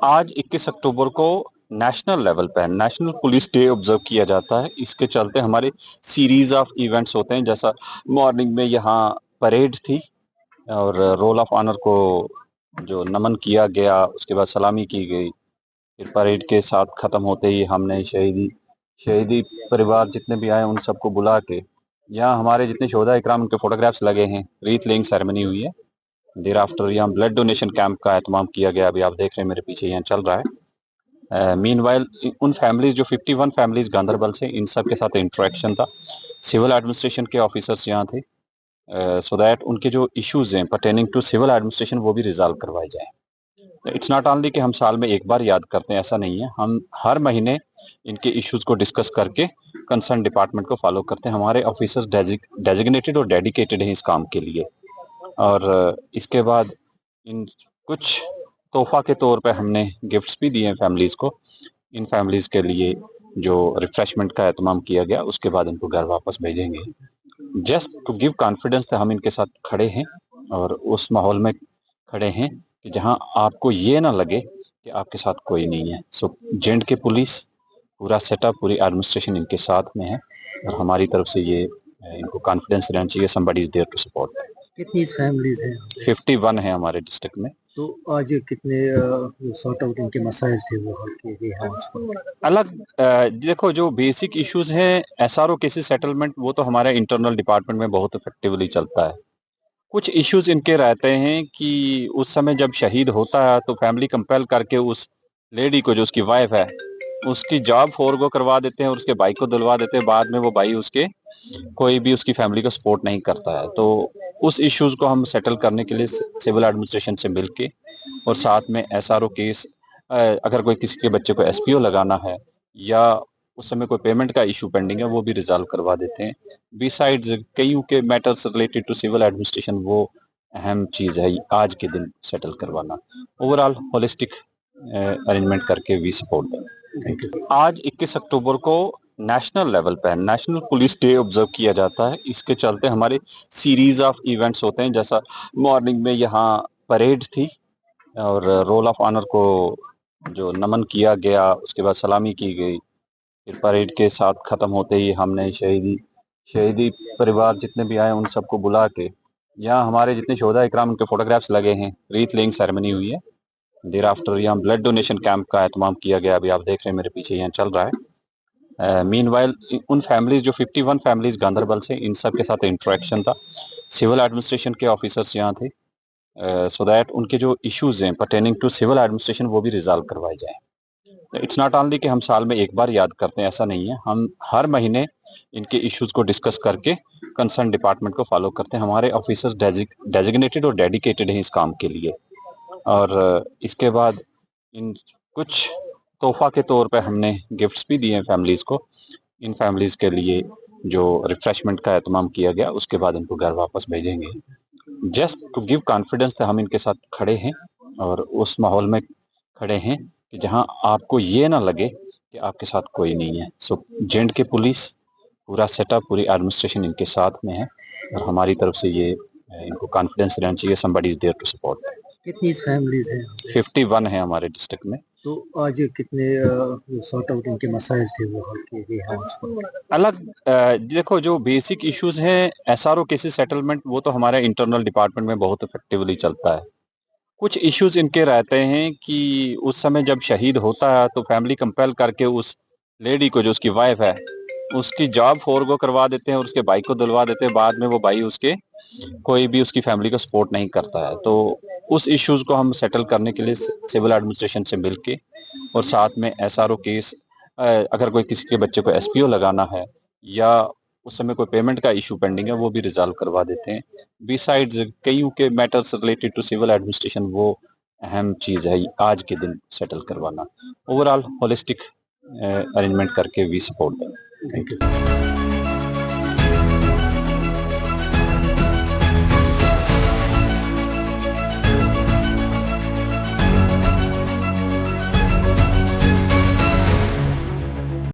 आज 21 अक्टूबर को नेशनल लेवल पे नेशनल पुलिस डे ऑब्जर्व किया जाता है। इसके चलते हमारे सीरीज ऑफ इवेंट्स होते हैं, जैसा मॉर्निंग में यहाँ परेड थी और रोल ऑफ ऑनर को जो नमन किया गया, उसके बाद सलामी की गई। फिर परेड के साथ खत्म होते ही हमने शहीदी शहीदी परिवार जितने भी आए उन सबको बुला के यहाँ हमारे जितने शोधा इकराम उनके फोटोग्राफ्स लगे हैं। रीथ लेइंग सेरेमनी हुई है। देर आफ्टर यहाँ ब्लड डोनेशन कैंप का एहतमाम किया गया। अभी आप देख रहे हैं मेरे पीछे यहाँ चल रहा है। मीनवाइल उन फैमिलीज जो 51 फैमिलीज गांधरबल से, इन सब के साथ इंटरेक्शन था। सिविल एडमिनिस्ट्रेशन के ऑफिसर्स यहाँ थे, सो दैट उनके जो इश्यूज हैं पर्टेनिंग टू सिविल एडमिनिस्ट्रेशन वो भी रिजॉल्व करवाए जाए। इट्स नॉट ओनली कि हम साल में एक बार याद करते हैं, ऐसा नहीं है। हम हर महीने इनके इश्यूज को डिस्कस करके कंसर्न डिपार्टमेंट को फॉलो करते हैं। हमारे ऑफिसर्स डेजिग्नेटेड और डेडिकेटेड हैं इस काम के लिए। और इसके बाद इन कुछ तोहफा के तौर पे हमने गिफ्ट्स भी दिए हैं फैमिलीज को। इन फैमिलीज के लिए जो रिफ्रेशमेंट का एहतमाम किया गया, उसके बाद इनको घर वापस भेजेंगे। जस्ट टू गिव कॉन्फिडेंस हम इनके साथ खड़े हैं और उस माहौल में खड़े हैं कि जहां आपको ये ना लगे कि आपके साथ कोई नहीं है। सो जेंड के पुलिस पूरा सेटअप, पूरी एडमिनिस्ट्रेशन इनके साथ में है और हमारी तरफ से ये इनको कॉन्फिडेंस रहना चाहिए, somebody is there to support। कितनी फैमिलीज हैं? 51 है हमारे डिस्ट्रिक्ट में। तो आज कितने सॉर्ट आउट उनके मसाइल थे वो हल किए गए हैं उसको? अलग देखो, जो बेसिक इश्यूज हैं एसआरओ केसेस सेटलमेंट, वो तो हमारे इंटरनल डिपार्टमेंट में बहुत इफेक्टिवली चलता है। कुछ इश्यूज इनके रहते हैं कि उस समय जब शहीद होता है तो फैमिली कंपेल करके उस लेडी को, जो उसकी वाइफ है, उसकी जॉब फॉरगो करवा देते हैं और उसके भाई को दिलवा देते हैं। बाद में वो भाई उसके कोई भी उसकी फैमिली को सपोर्ट नहीं करता है। तो उस इश्यूज को हम सेटल करने के लिए सिविल एडमिनिस्ट्रेशन से मिलके और साथ में एसआरओ केस, अगर कोई किसी के बच्चे को एसपीओ लगाना है या उस समय कोई पेमेंट का इशू पेंडिंग है, वो भी रिजॉल्व करवा देते हैं। बिसाइड्स कईयों के matters related to civil administration, वो अहम चीज है आज के दिन सेटल करवाना। ओवरऑल होलिस्टिक अरेंजमेंट करके वी सपोर्ट देम। आज 21 अक्टूबर को नेशनल लेवल पे नेशनल पुलिस डे ऑब्जर्व किया जाता है। इसके चलते हमारे सीरीज ऑफ इवेंट्स होते हैं, जैसा मॉर्निंग में यहाँ परेड थी और रोल ऑफ ऑनर को जो नमन किया गया, उसके बाद सलामी की गई। फिर परेड के साथ खत्म होते ही हमने शहीदी परिवार जितने भी आए उन सबको बुला के यहाँ हमारे जितने शोधा इकराम उनके फोटोग्राफ्स लगे हैं। रीथ लेइंग सेरेमनी हुई है। देर आफ्टर यहाँ ब्लड डोनेशन कैंप का एहतमाम किया गया। अभी आप देख रहे हैं मेरे पीछे यहाँ चल रहा है। मीनवाइल उन फैमिलीज जो 51 फैमिलीज गांधरबल से, इन सब के साथ इंटरेक्शन था। सिविल एडमिनिस्ट्रेशन के ऑफिसर्स यहाँ थे, सो दैट उनके जो इश्यूज हैं पर्टेनिंग टू सिविल एडमिनिस्ट्रेशन वो भी रिजॉल्व करवाए जाए। इट्स नॉट ओनली कि हम साल में एक बार याद करते हैं, ऐसा नहीं है। हम हर महीने इनके इश्यूज को डिस्कस करके कंसर्न डिपार्टमेंट को फॉलो करते हैं। हमारे ऑफिसर्स डेजिग्नेटेड और डेडिकेटेड हैं इस काम के लिए। और इसके बाद इन कुछ तोहफा के तौर पे हमने गिफ्ट्स भी दिए हैं फैमिलीज को। इन फैमिलीज के लिए जो रिफ्रेशमेंट का एहतमाम किया गया, उसके बाद इनको घर वापस भेजेंगे। जस्ट टू गिव कॉन्फिडेंस हम इनके साथ खड़े हैं और उस माहौल में खड़े हैं कि जहां आपको ये ना लगे कि आपके साथ कोई नहीं है। सो जेंड के पुलिस पूरा सेटअप, पूरी एडमिनिस्ट्रेशन इनके साथ में है और हमारी तरफ से ये इनको कॉन्फिडेंस रहना चाहिए, somebody is there to support। कितनी फैमिलीज हैं? 51 है हमारे डिस्ट्रिक्ट में। तो आज कितने सॉर्ट आउट उनके मसाइल थे वो हल किए गए हैं उसको? अलग देखो, जो बेसिक इश्यूज हैं एसआरओ केसेस सेटलमेंट, वो तो हमारे इंटरनल डिपार्टमेंट में बहुत इफेक्टिवली चलता है। कुछ इश्यूज इनके रहते हैं कि उस समय जब शहीद होता है तो फैमिली कंपेल करके उस लेडी को, जो उसकी वाइफ है, उसकी जॉब फॉरगो करवा देते हैं और उसके भाई को दिलवा देते हैं। बाद में वो भाई उसके कोई भी उसकी फैमिली को सपोर्ट नहीं करता है। तो उस इश्यूज को हम सेटल करने के लिए सिविल एडमिनिस्ट्रेशन से मिलके और साथ में एसआरओ केस, अगर कोई किसी के बच्चे को एसपीओ लगाना है या उस समय कोई पेमेंट का इशू पेंडिंग है, वो भी रिजॉल्व करवा देते हैं। बिसाइड्स कईयों के matters related to civil administration, वो अहम चीज है आज के दिन सेटल करवाना। ओवरऑल होलिस्टिक अरेंजमेंट करके we support them. Thank you.